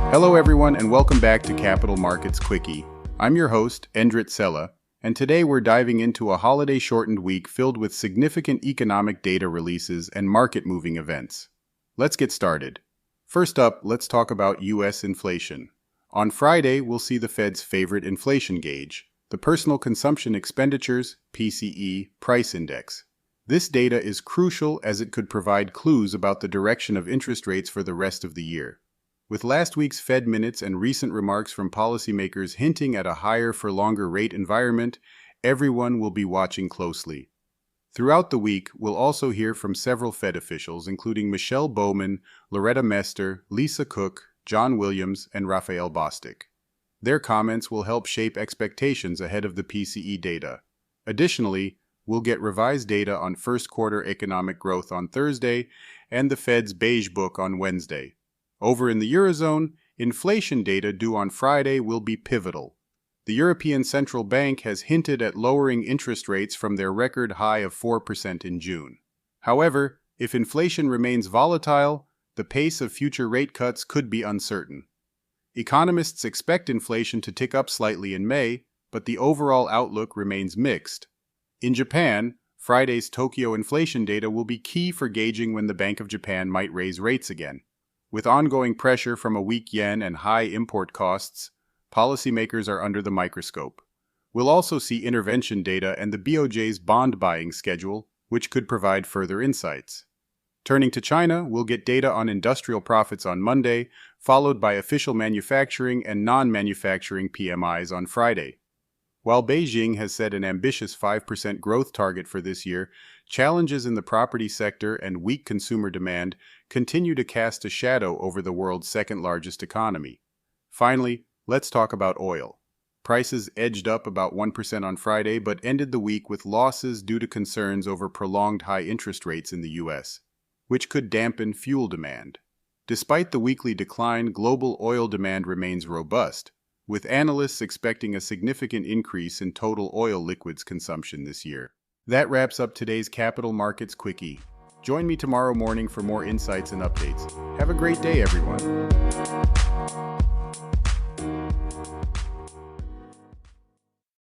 Hello everyone and welcome back to Capital Markets Quickie. I'm your host, Endrit Cela, and today we're diving into a holiday-shortened week filled with significant economic data releases and market-moving events. Let's get started. First up, let's talk about U.S. inflation. On Friday, we'll see the Fed's favorite inflation gauge, the Personal Consumption Expenditures, PCE, Price Index. This data is crucial as it could provide clues about the direction of interest rates for the rest of the year. With last week's Fed minutes and recent remarks from policymakers hinting at a higher-for-longer rate environment, everyone will be watching closely. Throughout the week, we'll also hear from several Fed officials, including Michelle Bowman, Loretta Mester, Lisa Cook, John Williams, and Raphael Bostic. Their comments will help shape expectations ahead of the PCE data. Additionally, we'll get revised data on first-quarter economic growth on Thursday and the Fed's Beige Book on Wednesday. Over in the Eurozone, inflation data due on Friday will be pivotal. The European Central Bank has hinted at lowering interest rates from their record high of 4% in June. However, if inflation remains volatile, the pace of future rate cuts could be uncertain. Economists expect inflation to tick up slightly in May, but the overall outlook remains mixed. In Japan, Friday's Tokyo inflation data will be key for gauging when the Bank of Japan might raise rates again. With ongoing pressure from a weak yen and high import costs, policymakers are under the microscope. We'll also see intervention data and the BOJ's bond buying schedule, which could provide further insights. Turning to China, we'll get data on industrial profits on Monday, followed by official manufacturing and non-manufacturing PMIs on Friday. While Beijing has set an ambitious 5% growth target for this year, challenges in the property sector and weak consumer demand continue to cast a shadow over the world's second-largest economy. Finally, let's talk about oil. Prices edged up about 1% on Friday, but ended the week with losses due to concerns over prolonged high interest rates in the U.S., which could dampen fuel demand. Despite the weekly decline, global oil demand remains robust, with analysts expecting a significant increase in total oil liquids consumption this year. That wraps up today's Capital Markets Quickie. Join me tomorrow morning for more insights and updates. Have a great day, everyone.